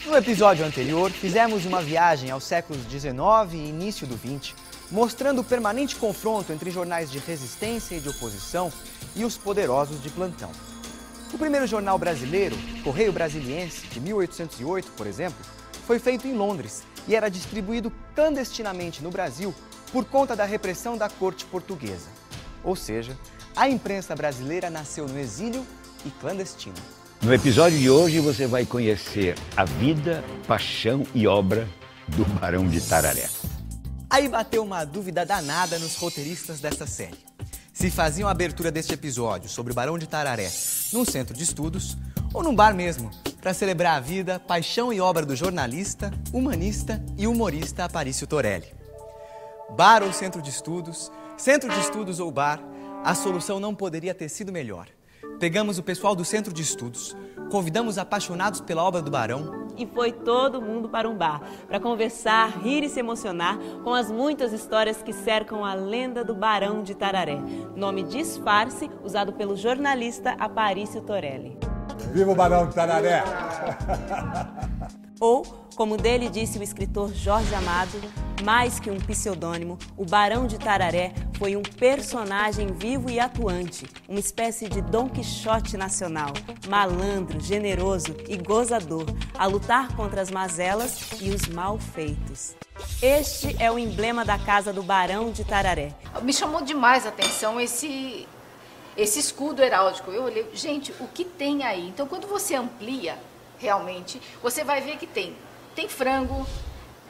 No episódio anterior, fizemos uma viagem aos séculos XIX e início do XX, mostrando o permanente confronto entre jornais de resistência e de oposição e os poderosos de plantão. O primeiro jornal brasileiro, Correio Brasiliense, de 1808, por exemplo, foi feito em Londres e era distribuído clandestinamente no Brasil por conta da repressão da corte portuguesa. Ou seja, a imprensa brasileira nasceu no exílio e clandestina. No episódio de hoje você vai conhecer a vida, paixão e obra do Barão de Tararé. Aí bateu uma dúvida danada nos roteiristas dessa série. Se faziam a abertura deste episódio sobre o Barão de Tararé num centro de estudos ou num bar mesmo, para celebrar a vida, paixão e obra do jornalista, humanista e humorista Aparício Torelli. Bar ou centro de estudos ou bar, a solução não poderia ter sido melhor. Pegamos o pessoal do centro de estudos, convidamos apaixonados pela obra do Barão. E foi todo mundo para um bar, para conversar, rir e se emocionar com as muitas histórias que cercam a lenda do Barão de Tararé, nome disfarce usado pelo jornalista Aparício Torelli. Viva o Barão de Tararé! Ou, como dele disse o escritor Jorge Amado, mais que um pseudônimo, o Barão de Tararé foi um personagem vivo e atuante, uma espécie de Dom Quixote nacional, malandro, generoso e gozador, a lutar contra as mazelas e os mal-feitos. Este é o emblema da casa do Barão de Tararé. Me chamou demais a atenção esse escudo heráldico. Eu olhei, gente, o que tem aí? Então, quando você amplia, realmente, você vai ver que tem frango,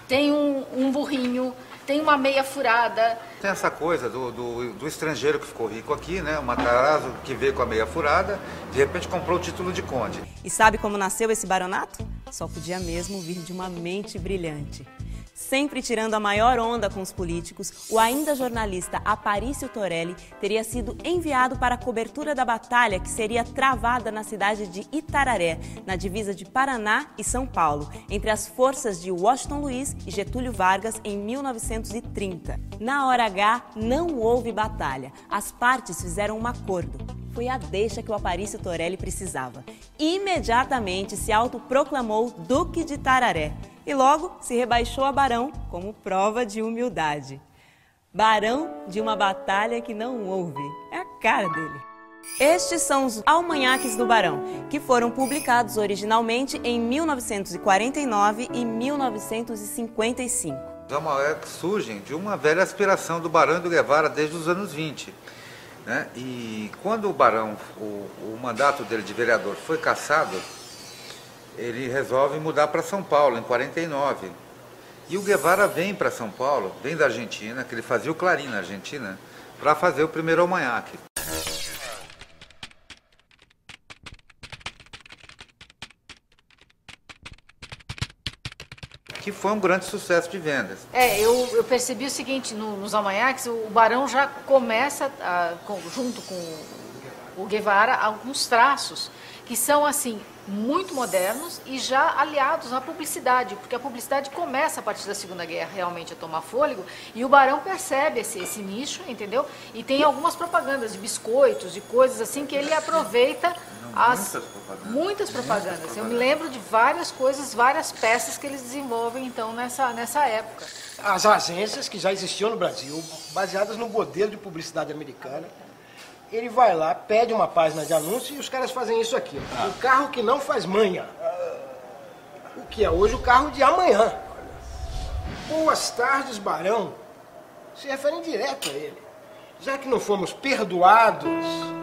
tem um burrinho, tem uma meia furada. Tem essa coisa do estrangeiro que ficou rico aqui, né? O Matarazzo que veio com a meia furada, de repente comprou o título de conde. E sabe como nasceu esse baronato? Só podia mesmo vir de uma mente brilhante. Sempre tirando a maior onda com os políticos, o ainda jornalista Aparício Torelli teria sido enviado para a cobertura da batalha que seria travada na cidade de Itararé, na divisa de Paraná e São Paulo, entre as forças de Washington Luiz e Getúlio Vargas em 1930. Na hora H, não houve batalha. As partes fizeram um acordo. Foi a deixa que o Aparício Torelli precisava. Imediatamente se autoproclamou Duque de Tararé e logo se rebaixou a barão como prova de humildade. Barão de uma batalha que não houve. É a cara dele. Estes são os almanhaques do Barão, que foram publicados originalmente em 1949 e 1955. Os almanhaques surgem de uma velha aspiração do Barão e do Guevara desde os anos 20. Né? E quando o Barão, o mandato dele de vereador foi cassado, ele resolve mudar para São Paulo, em 49. E o Guevara vem para São Paulo, vem da Argentina, que ele fazia o Clarim na Argentina, para fazer o primeiro almanhaque. Que foi um grande sucesso de vendas. Eu percebi o seguinte, nos almanhaques, o Barão já começa, junto com o Guevara, alguns traços que são, assim, muito modernos e já aliados à publicidade, porque a publicidade começa a partir da Segunda Guerra realmente a tomar fôlego, e o Barão percebe esse nicho, entendeu? E tem algumas propagandas de biscoitos, de coisas assim, que ele aproveita muitas propagandas. Eu me lembro de várias coisas, várias peças que eles desenvolvem, então, nessa época. As agências que já existiam no Brasil, baseadas no modelo de publicidade americana, ele vai lá, pede uma página de anúncio e os caras fazem isso aqui. O carro que não faz manha. O que é hoje o carro de amanhã. Boas tardes, Barão. Se referem direto a ele. Já que não fomos perdoados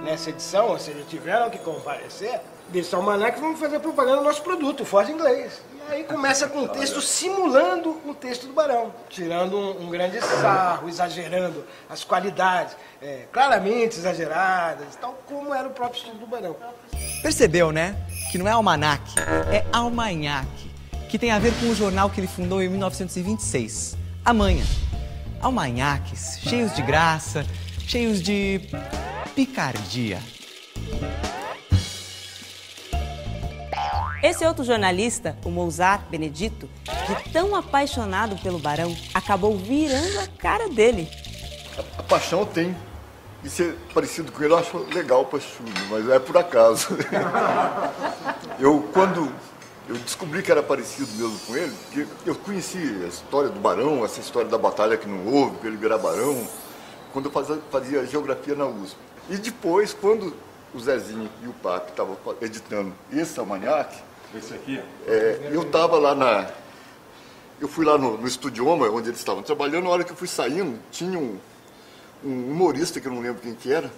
nessa edição, ou seja, tiveram que comparecer, desse almanaque vamos fazer propaganda do nosso produto, o Ford Inglês. E aí começa com um texto simulando um texto do Barão, tirando um grande sarro, exagerando as qualidades, claramente exageradas, tal como era o próprio estilo do Barão. Percebeu, né? Que não é almanaque, é almanhaque, que tem a ver com o jornal que ele fundou em 1926, A Manha. Almanhaques, cheios de graça, cheios de picardia. Esse outro jornalista, o Mozart Benedito, de tão apaixonado pelo Barão, acabou virando a cara dele. A paixão eu tenho. E ser parecido com ele eu acho legal para chuva, mas é por acaso. Quando eu descobri que era parecido mesmo com ele, porque eu conheci a história do Barão, essa história da batalha que não houve, para ele virar Barão, quando eu fazia geografia na USP. E depois, quando o Zezinho e o Papi estavam editando esse almanaque, Esse aqui? eu estava lá eu fui lá no Estudioma, onde eles estavam trabalhando. Na hora que eu fui saindo, tinha um humorista, que eu não lembro quem que era,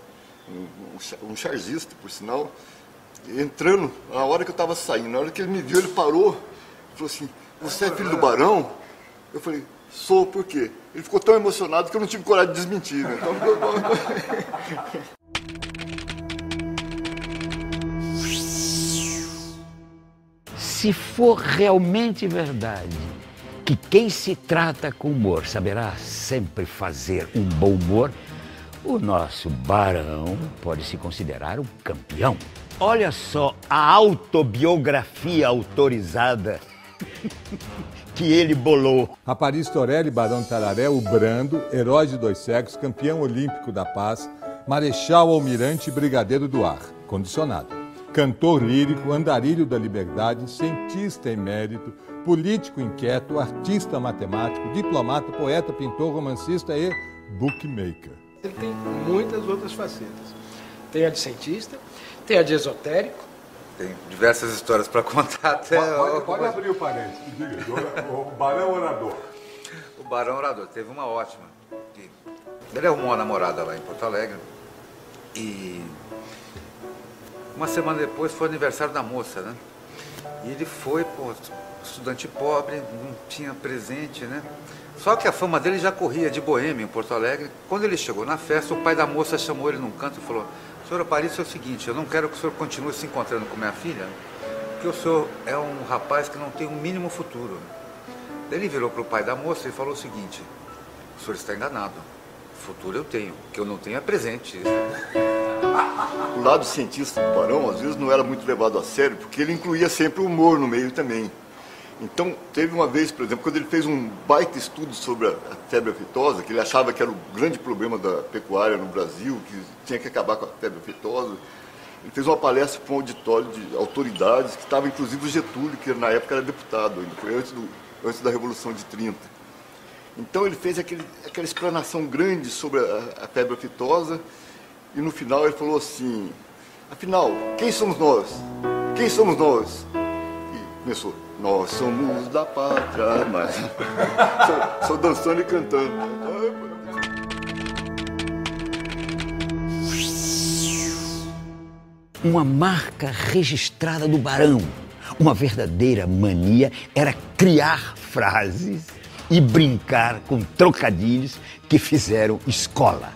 um chargista, por sinal, entrando, na hora que eu estava saindo, na hora que ele me viu, ele parou, falou assim, você é filho do Barão? Eu falei, sou, por quê? Ele ficou tão emocionado que eu não tive coragem de desmentir, né? Então, Se for realmente verdade que quem se trata com humor saberá sempre fazer um bom humor, o nosso Barão pode se considerar um campeão. Olha só a autobiografia autorizada que ele bolou. Aparicio Torelli, Barão de Tararé, o Brando, herói de 2 séculos, campeão olímpico da paz, marechal almirante e brigadeiro do ar, condicionado. Cantor lírico, andarilho da liberdade, cientista emérito, político inquieto, artista matemático, diplomata, poeta, pintor, romancista e bookmaker. Ele tem muitas outras facetas. Tem a de cientista, tem a de esotérico. Tem diversas histórias para contar até... Pode abrir o parênteses, diga, o Barão Orador. O Barão Orador teve uma ótima. Ele arrumou uma namorada lá em Porto Alegre e uma semana depois foi o aniversário da moça, né? E ele foi, estudante pobre, não tinha presente, né? Só que a fama dele já corria de boêmio em Porto Alegre. Quando ele chegou na festa, o pai da moça chamou ele num canto e falou: senhor Aparicio, é o seguinte, eu não quero que o senhor continue se encontrando com minha filha, porque o senhor é um rapaz que não tem um mínimo futuro. Daí ele virou para o pai da moça e falou o seguinte: o senhor está enganado, futuro eu tenho, o que eu não tenho é presente. O lado cientista do Barão, às vezes, não era muito levado a sério, porque ele incluía sempre o humor no meio também. Então, teve uma vez, por exemplo, quando ele fez um baita estudo sobre a febre aftosa, que ele achava que era o grande problema da pecuária no Brasil, que tinha que acabar com a febre aftosa, ele fez uma palestra para um auditório de autoridades, que estava inclusive o Getúlio, que na época era deputado ainda, foi antes da Revolução de 30. Então ele fez aquela explanação grande sobre a febre aftosa, e no final ele falou assim: afinal, quem somos nós? Quem somos nós? E começou: nós somos da pátria, mas só dançando e cantando. Uma marca registrada do Barão, uma verdadeira mania, era criar frases e brincar com trocadilhos que fizeram escola.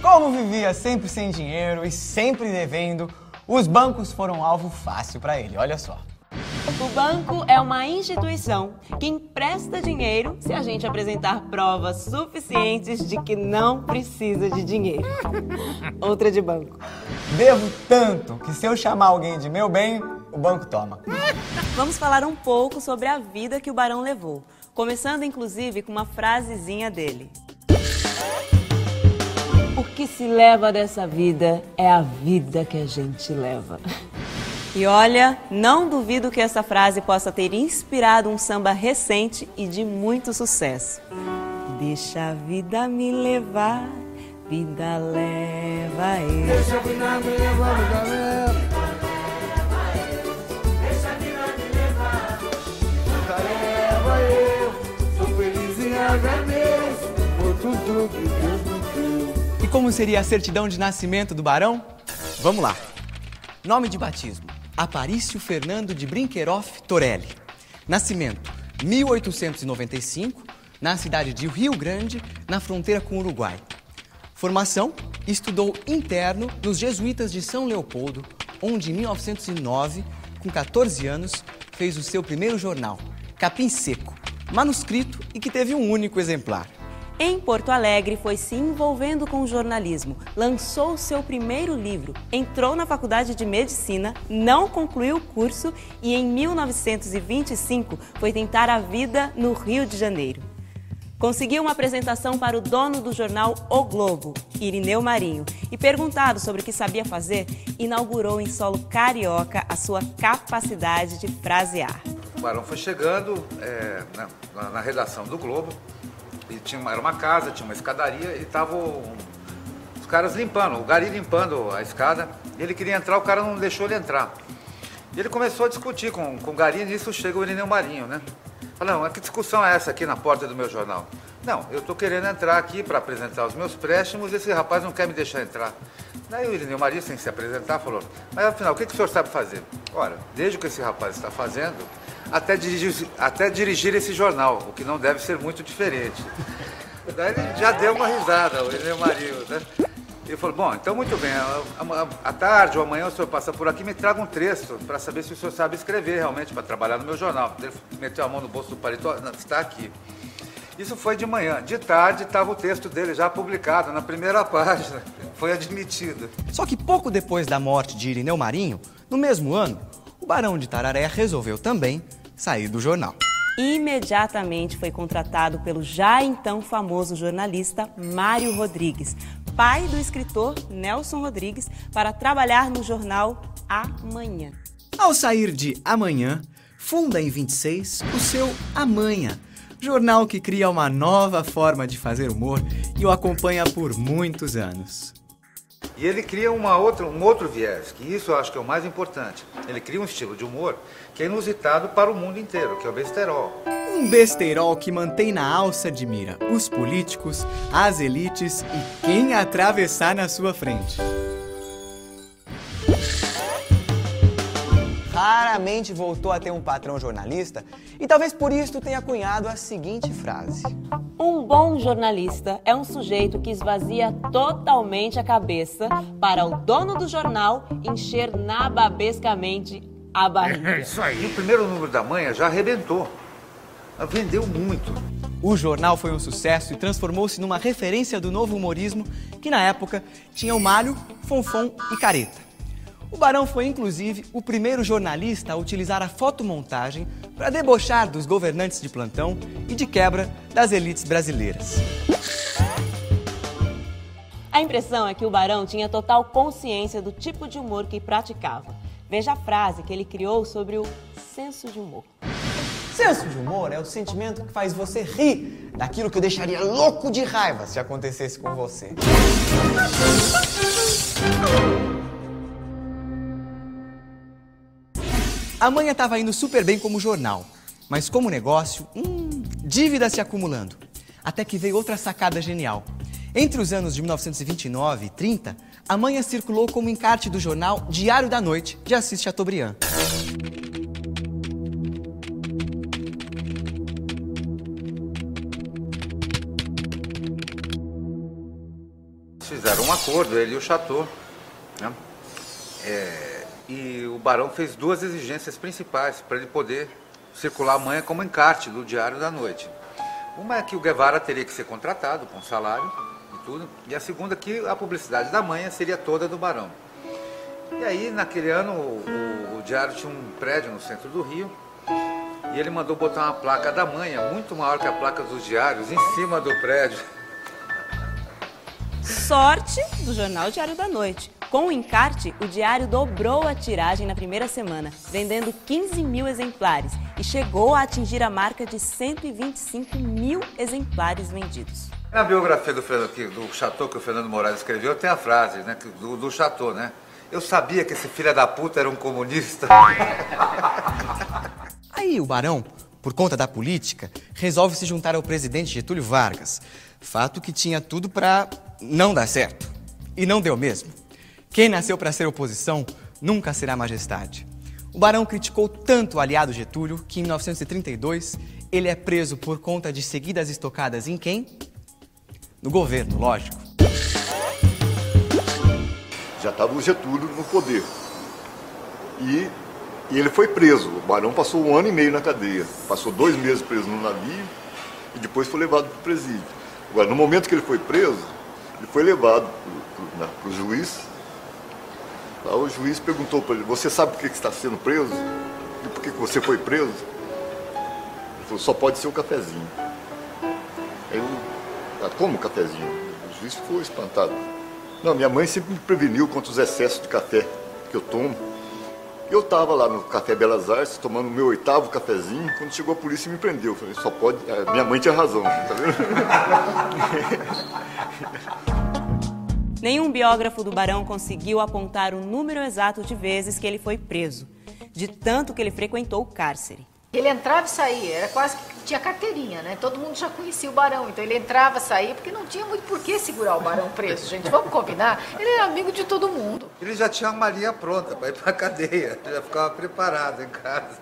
Como vivia sempre sem dinheiro e sempre devendo, os bancos foram alvo fácil para ele, olha só. O banco é uma instituição que empresta dinheiro se a gente apresentar provas suficientes de que não precisa de dinheiro. Outra de banco. Devo tanto que se eu chamar alguém de meu bem, o banco toma. Vamos falar um pouco sobre a vida que o Barão levou, começando inclusive com uma frasezinha dele. O que se leva dessa vida é a vida que a gente leva. E olha, não duvido que essa frase possa ter inspirado um samba recente e de muito sucesso. Deixa a vida me levar, vida leva eu. Deixa a vida me levar, vida leva. Deixa a vida me levar, vida leva eu. Sou feliz e agradeço por tudo que Deus me deu. E como seria a certidão de nascimento do Barão? Vamos lá. Nome de batismo: Aparicio Fernando de Brinqueroff Torelli. Nascimento: 1895, na cidade de Rio Grande, na fronteira com o Uruguai. Formação: estudou interno nos Jesuítas de São Leopoldo, onde em 1909, com 14 anos, fez o seu primeiro jornal, Capim Seco, manuscrito e que teve um único exemplar. Em Porto Alegre, foi se envolvendo com o jornalismo, lançou seu primeiro livro, entrou na faculdade de medicina, não concluiu o curso e em 1925 foi tentar a vida no Rio de Janeiro. Conseguiu uma apresentação para o dono do jornal O Globo, Irineu Marinho, e perguntado sobre o que sabia fazer, inaugurou em solo carioca a sua capacidade de frasear. O Barão foi chegando na redação do Globo, e era uma casa, tinha uma escadaria e estavam os caras limpando, o Gari limpando a escada. Ele queria entrar, o cara não deixou ele entrar. E ele começou a discutir com o Gari e nisso chega o Irineu Marinho, né? Fala, não, que discussão é essa aqui na porta do meu jornal? Não, eu estou querendo entrar aqui para apresentar os meus préstimos e esse rapaz não quer me deixar entrar. Daí o Irineu Marinho, sem se apresentar, falou, mas afinal, o que o senhor sabe fazer? Ora, desde o que esse rapaz está fazendo, até dirigir esse jornal, o que não deve ser muito diferente. Daí ele já deu uma risada, o Irineu Marinho, né? Ele falou, bom, então muito bem, à tarde ou amanhã o senhor passa por aqui e me traga um texto para saber se o senhor sabe escrever realmente para trabalhar no meu jornal. Ele meteu a mão no bolso do paletó, está aqui. Isso foi de manhã. De tarde estava o texto dele já publicado na primeira página. Foi admitido. Só que pouco depois da morte de Irineu Marinho, no mesmo ano, o Barão de Itararé resolveu também sair do jornal. Imediatamente foi contratado pelo já então famoso jornalista Mário Rodrigues, pai do escritor Nelson Rodrigues, para trabalhar no jornal Amanhã. Ao sair de Amanhã, funda em 26 o seu Amanhã, jornal que cria uma nova forma de fazer humor e o acompanha por muitos anos. E ele cria um outro viés, que isso eu acho que é o mais importante. Ele cria um estilo de humor que é inusitado para o mundo inteiro, que é o besterol. Um besterol que mantém na alça de mira os políticos, as elites e quem atravessar na sua frente. Raramente voltou a ter um patrão jornalista e talvez por isso tenha cunhado a seguinte frase. Um bom jornalista é um sujeito que esvazia totalmente a cabeça para o dono do jornal encher nababescamente a barriga. Isso aí. E o primeiro número da Manhã já arrebentou. Vendeu muito. O jornal foi um sucesso e transformou-se numa referência do novo humorismo que na época tinha o Mário, Fonfon e Careta. O Barão foi, inclusive, o primeiro jornalista a utilizar a fotomontagem para debochar dos governantes de plantão e, de quebra, das elites brasileiras. A impressão é que o Barão tinha total consciência do tipo de humor que praticava. Veja a frase que ele criou sobre o senso de humor. Senso de humor é o sentimento que faz você rir daquilo que eu deixaria louco de raiva se acontecesse com você. A Manhã estava indo super bem como jornal, mas como negócio, dívidas se acumulando. Até que veio outra sacada genial. Entre os anos de 1929 e 30, a Manhã circulou como encarte do jornal Diário da Noite, de Assis Chateaubriand. Fizeram um acordo, ele e o Chateau, né? E o Barão fez duas exigências principais para ele poder circular amanhã como encarte do Diário da Noite. Uma é que o Guevara teria que ser contratado com salário e tudo, e a segunda que a publicidade da Manhã seria toda do Barão. E aí, naquele ano, o Diário tinha um prédio no centro do Rio, e ele mandou botar uma placa da Manhã, muito maior que a placa dos diários, em cima do prédio. Sorte do jornal Diário da Noite. Com o encarte, o Diário dobrou a tiragem na primeira semana, vendendo 15 mil exemplares e chegou a atingir a marca de 125 mil exemplares vendidos. Na biografia do Chateau, que o Fernando Moraes escreveu, tem a frase, né, do Chateau, né? Eu sabia que esse filho da puta era um comunista. Aí o Barão, por conta da política, resolve se juntar ao presidente Getúlio Vargas. Fato que tinha tudo para não dar certo. E não deu mesmo. Quem nasceu para ser oposição nunca será majestade. O Barão criticou tanto o aliado Getúlio que em 1932 ele é preso por conta de seguidas estocadas em quem? No governo, lógico. Já estava o Getúlio no poder. E ele foi preso. O Barão passou 1 ano e meio na cadeia. Passou 2 meses preso no navio e depois foi levado para o presídio. Agora, no momento que ele foi preso, ele foi levado para o juiz. Lá o juiz perguntou para ele, você sabe por que está sendo preso? E por que você foi preso? Ele falou, só pode ser um cafezinho. Aí eu, como cafezinho? O juiz ficou espantado. Não, minha mãe sempre me preveniu contra os excessos de café que eu tomo. Eu estava lá no Café Belas Artes, tomando o meu 8º cafezinho, quando chegou a polícia e me prendeu. Eu falei, só pode... Minha mãe tinha razão, tá vendo? Nenhum biógrafo do Barão conseguiu apontar o número exato de vezes que ele foi preso, de tanto que ele frequentou o cárcere. Ele entrava e saía, era quase que tinha carteirinha, né? Todo mundo já conhecia o Barão, então ele entrava e saía, porque não tinha muito por que segurar o Barão preso, gente. Vamos combinar? Ele era amigo de todo mundo. Ele já tinha uma malinha pronta para ir para a cadeia, já ficava preparado em casa.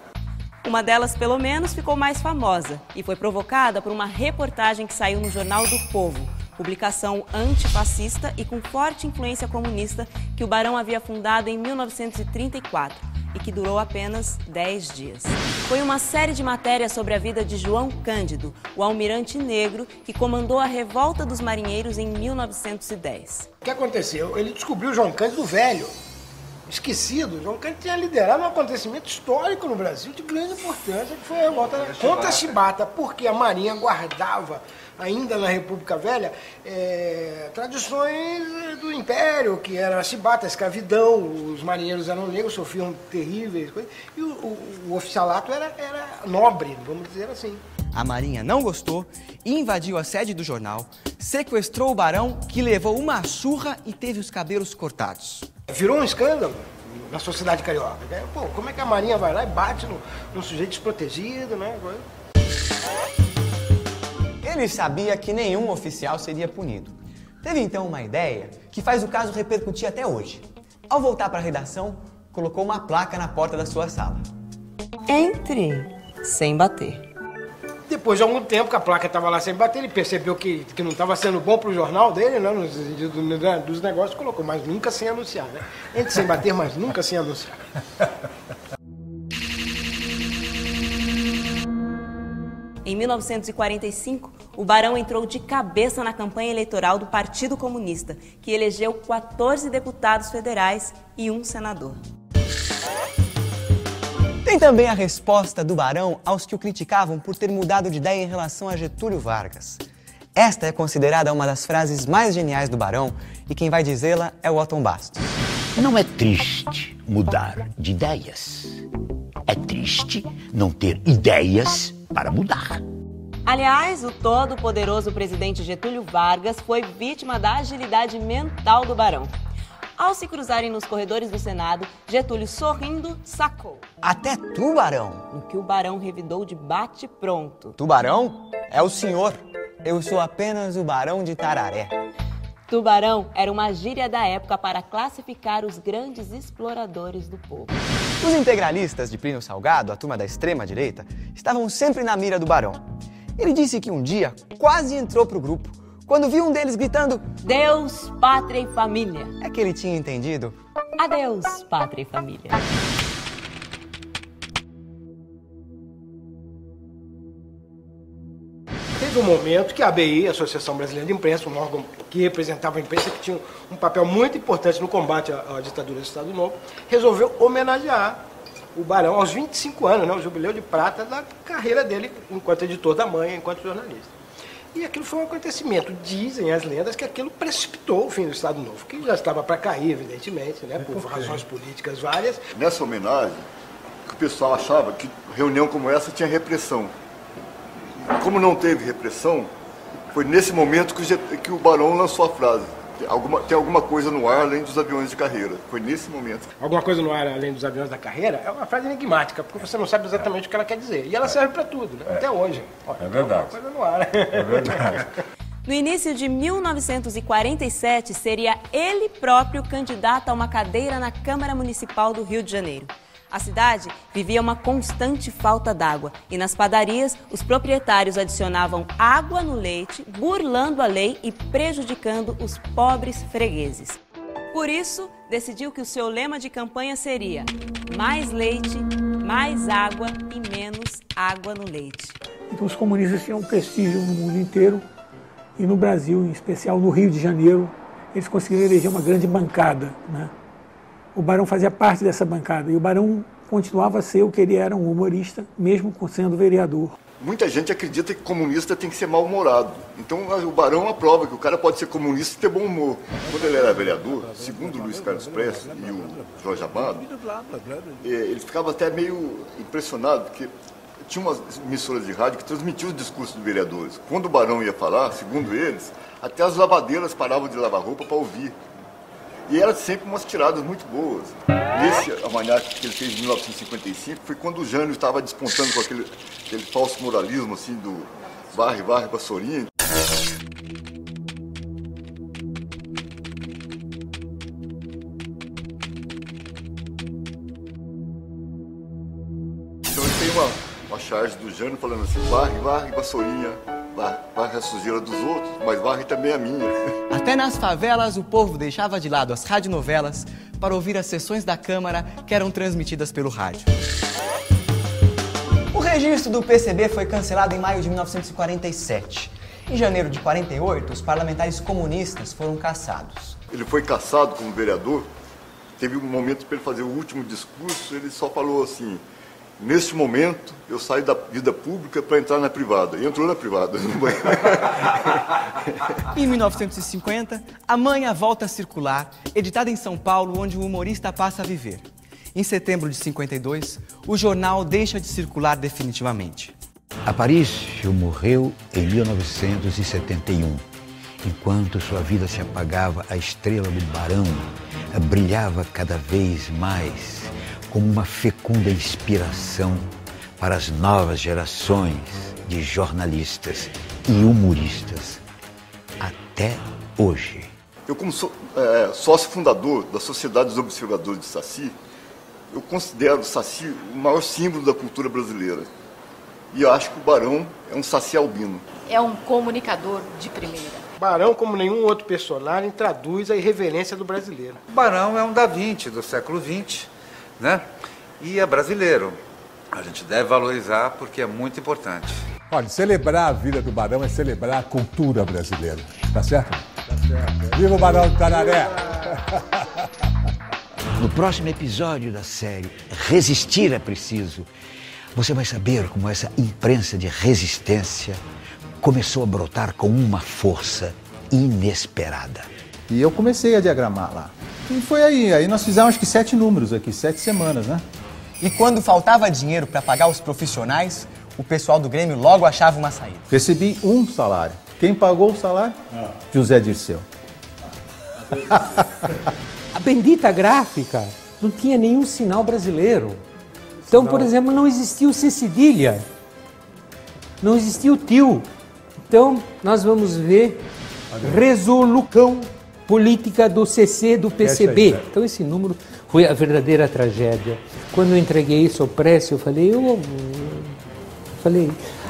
Uma delas, pelo menos, ficou mais famosa e foi provocada por uma reportagem que saiu no Jornal do Povo, publicação antifascista e com forte influência comunista que o Barão havia fundado em 1934. E que durou apenas 10 dias. Foi uma série de matérias sobre a vida de João Cândido, o almirante negro que comandou a revolta dos marinheiros em 1910. O que aconteceu? Ele descobriu João Cândido velho, esquecido. João Cândido tinha liderado um acontecimento histórico no Brasil de grande importância, que foi a revolta contra a chibata, porque a Marinha guardava, ainda na República Velha, tradições do Império, que era a chibata, a escravidão, os marinheiros eram negros, sofriam terríveis coisas, e o oficialato era nobre, vamos dizer assim. A Marinha não gostou e invadiu a sede do jornal, sequestrou o Barão, que levou uma surra e teve os cabelos cortados. Virou um escândalo na sociedade carioca. Pô, como é que a Marinha vai lá e bate num sujeito desprotegido, né? Ele sabia que nenhum oficial seria punido. Teve então uma ideia que faz o caso repercutir até hoje. Ao voltar para a redação, colocou uma placa na porta da sua sala. Entre sem bater. Depois de algum tempo que a placa estava lá sem bater, ele percebeu que não estava sendo bom para o jornal dele, né, no sentido dos negócios, colocou, mas nunca sem anunciar, né? Entre sem bater, mas nunca sem anunciar. Em 1945, o Barão entrou de cabeça na campanha eleitoral do Partido Comunista, que elegeu 14 deputados federais e um senador. Tem também a resposta do Barão aos que o criticavam por ter mudado de ideia em relação a Getúlio Vargas. Esta é considerada uma das frases mais geniais do Barão e quem vai dizê-la é o Otton Bastos. Não é triste mudar de ideias. É triste não ter ideias para mudar. Aliás, o todo-poderoso presidente Getúlio Vargas foi vítima da agilidade mental do Barão. Ao se cruzarem nos corredores do Senado, Getúlio, sorrindo, sacou. Até tubarão. No que o Barão revidou de bate-pronto. Tubarão? É o senhor. Eu sou apenas o Barão de Tararé. Tubarão era uma gíria da época para classificar os grandes exploradores do povo. Os integralistas de Plínio Salgado, a turma da extrema-direita, estavam sempre na mira do Barão. Ele disse que um dia quase entrou pro grupo, quando viu um deles gritando Deus, pátria e família. É que ele tinha entendido. Adeus, pátria e família. Teve um momento que a ABI, a Associação Brasileira de Imprensa, um órgão que representava a imprensa, que tinha um papel muito importante no combate à ditadura do Estado Novo, resolveu homenagear o Barão aos 25 anos, né, o jubileu de prata da carreira dele enquanto editor da Manha, enquanto jornalista. E aquilo foi um acontecimento. Dizem as lendas que aquilo precipitou o fim do Estado Novo, que já estava para cair, evidentemente, né, por razões políticas várias. Nessa homenagem, o pessoal achava que reunião como essa tinha repressão. Como não teve repressão, foi nesse momento que o Barão lançou a frase. Tem alguma coisa no ar além dos aviões de carreira. Foi nesse momento. Alguma coisa no ar além dos aviões da carreira é uma frase enigmática, porque você não sabe exatamente o que ela quer dizer. E ela serve para tudo, né? Até hoje. É verdade. Alguma coisa no ar. É verdade. No início de 1947, seria ele próprio candidato a uma cadeira na Câmara Municipal do Rio de Janeiro. A cidade vivia uma constante falta d'água e nas padarias os proprietários adicionavam água no leite, burlando a lei e prejudicando os pobres fregueses. Por isso, decidiu que o seu lema de campanha seria mais leite, mais água e menos água no leite. Então os comunistas tinham prestígio no mundo inteiro e no Brasil, em especial no Rio de Janeiro, eles conseguiram eleger uma grande bancada, né? O Barão fazia parte dessa bancada e o Barão continuava a ser o que ele era, um humorista, mesmo sendo vereador. Muita gente acredita que comunista tem que ser mal-humorado. Então o Barão é uma prova que o cara pode ser comunista e ter bom humor. Quando ele era vereador, segundo o Luiz Carlos Prestes e o Jorge Amado, ele ficava até meio impressionado, porque tinha umas emissoras de rádio que transmitiam os discursos dos vereadores. Quando o Barão ia falar, segundo eles, até as lavadeiras paravam de lavar roupa para ouvir. E eram sempre umas tiradas muito boas. Nesse almanaque que ele fez em 1955, foi quando o Jânio estava despontando com aquele falso moralismo assim do varre, varre, vassourinha. Então ele tem uma charge do Jânio falando assim, varre, varre, vassourinha, varre a sujeira dos outros, mas varre também a minha. Até nas favelas, o povo deixava de lado as radionovelas para ouvir as sessões da Câmara que eram transmitidas pelo rádio. O registro do PCB foi cancelado em maio de 1947. Em janeiro de 48, os parlamentares comunistas foram caçados. Ele foi caçado como vereador, teve um momento para ele fazer o último discurso, ele só falou assim, neste momento eu saio da vida pública para entrar na privada. E entrou na privada. Em 1950, A Manha volta a circular, editada em São Paulo, onde o humorista passa a viver. Em setembro de 52, o jornal deixa de circular definitivamente. Aparício morreu em 1971. Enquanto sua vida se apagava, a estrela do Barão brilhava cada vez mais como uma fecunda inspiração para as novas gerações de jornalistas e humoristas até hoje. Eu, como sócio fundador da Sociedade dos Observadores de Saci, eu considero o Saci o maior símbolo da cultura brasileira. E eu acho que o Barão é um Saci albino. É um comunicador de primeira. Barão, como nenhum outro personagem, traduz a irreverência do brasileiro. Barão é um Da Vinci do século XX, né? E é brasileiro. A gente deve valorizar porque é muito importante. Olha, celebrar a vida do Barão é celebrar a cultura brasileira. Tá certo? Tá certo. Viva o Barão do Tararé! No próximo episódio da série Resistir é Preciso, você vai saber como essa imprensa de resistência começou a brotar com uma força inesperada. E eu comecei a diagramar lá. E foi aí nós fizemos acho que 7 números aqui, 7 semanas, né? E quando faltava dinheiro para pagar os profissionais, o pessoal do Grêmio logo achava uma saída. Recebi um salário. Quem pagou o salário? José Dirceu. A bendita gráfica não tinha nenhum sinal brasileiro. Então, por exemplo, não existia o C cedilha, não existia o tio. Então, nós vamos ver resolução política do CC do PCB. Então, esse número foi a verdadeira tragédia. Quando eu entreguei isso ao Prestes, eu falei,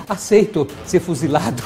aceito ser fuzilado.